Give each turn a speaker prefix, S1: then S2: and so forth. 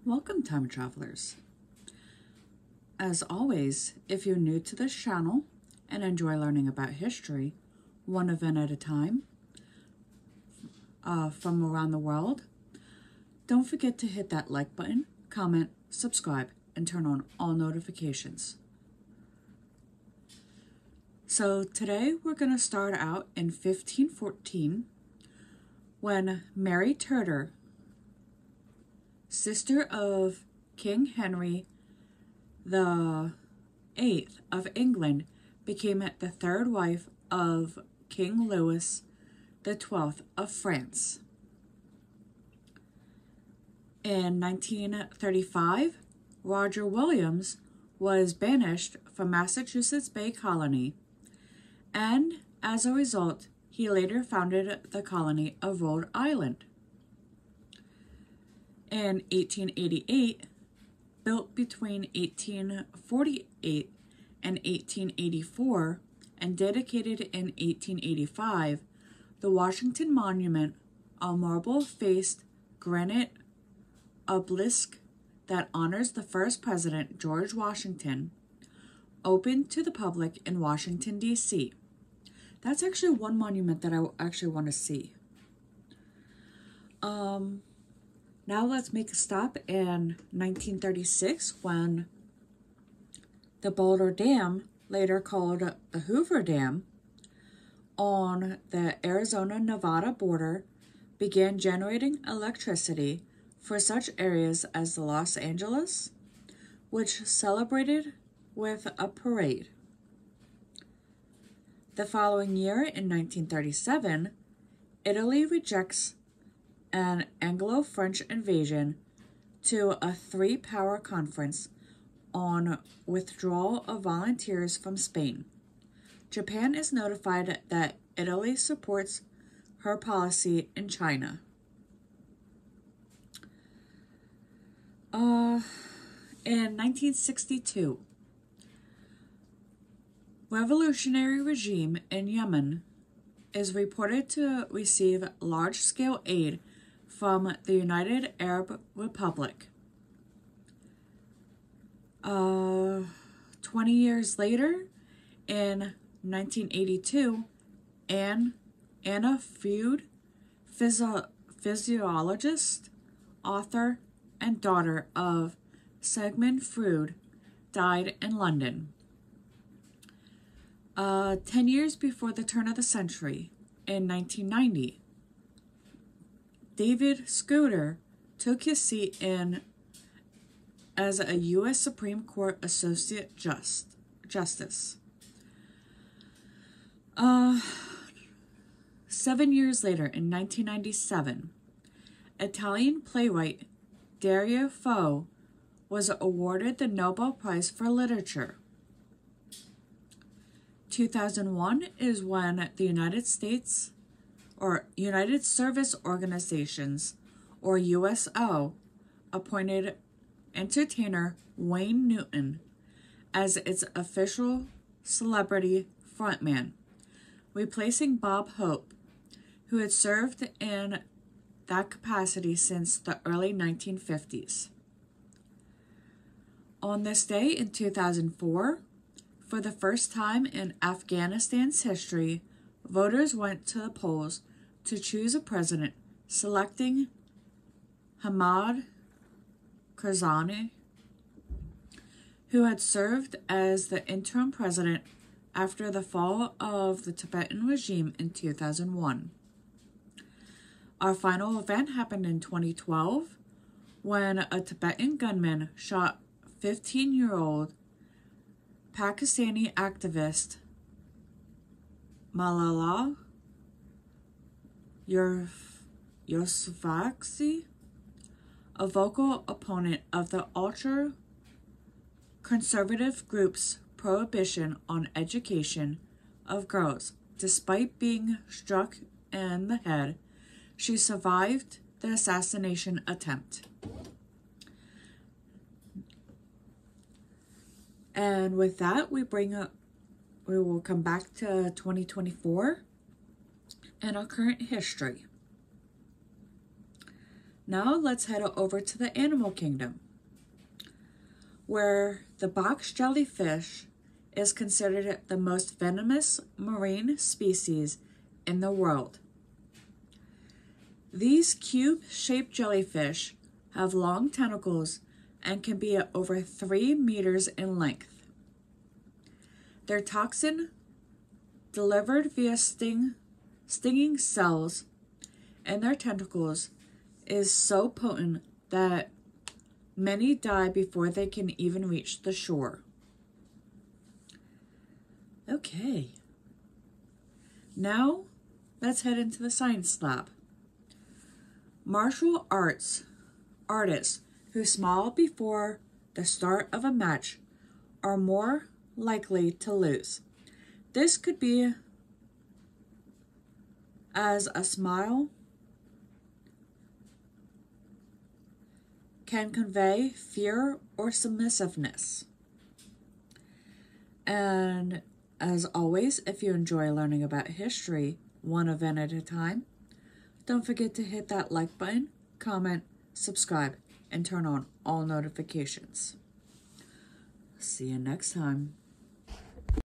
S1: Welcome, time travelers. As always, if you're new to this channel and enjoy learning about history, one event at a time, from around the world, don't forget to hit that like button, comment, subscribe, and turn on all notifications. So today we're going to start out in 1514 when Mary Tudor, sister of King Henry the Eighth of England, became the third wife of King Louis the 12th of France. In 1935, Roger Williams was banished from Massachusetts Bay Colony, and as a result, he later founded the colony of Rhode Island. In 1888, built between 1848 and 1884, and dedicated in 1885, the Washington Monument, a marble-faced granite obelisk that honors the first president, George Washington, opened to the public in Washington, D.C. That's actually one monument that I actually want to see. Now let's make a stop in 1936 when the Boulder Dam, later called the Hoover Dam, on the Arizona-Nevada border, began generating electricity for such areas as Los Angeles, which celebrated with a parade. The following year, in 1937, Italy rejects an Anglo-French invasion to a three-power conference on withdrawal of volunteers from Spain. Japan is notified that Italy supports her policy in China. In 1962, revolutionary regime in Yemen is reported to receive large-scale aid from the United Arab Republic. 20 years later, in 1982, Anna Freud, physiologist, author, and daughter of Sigmund Freud, died in London. 10 years before the turn of the century, in 1990, David Souter took his seat as a U.S. Supreme Court Associate Justice. 7 years later, in 1997, Italian playwright Dario Fo was awarded the Nobel Prize for Literature. 2001 is when the United States, or United Service Organizations, or USO, appointed entertainer Wayne Newton as its official celebrity frontman, replacing Bob Hope, who had served in that capacity since the early 1950s. On this day in 2004, for the first time in Afghanistan's history, voters went to the polls to choose a president, selecting Hamid Karzai, who had served as the interim president after the fall of the Tibetan regime in 2001. Our final event happened in 2012 when a Tibetan gunman shot 15-year-old Pakistani activist Malala Yousafzai, a vocal opponent of the ultra-conservative group's prohibition on education of girls. Despite being struck in the head, she survived the assassination attempt. And with that, we will come back to 2024 and our current history. Now let's head over to the animal kingdom, where the box jellyfish is considered the most venomous marine species in the world. These cube-shaped jellyfish have long tentacles and can be over 3 meters in length. Their toxin, delivered via stinging cells in their tentacles, is so potent that many die before they can even reach the shore. Okay. Now, let's head into the science lab. Martial artists who smile before the start of a match are more likely to lose. This could be as a smile can convey fear or submissiveness. And as always, if you enjoy learning about history, one event at a time, don't forget to hit that like button, comment, subscribe, and turn on all notifications. See you next time.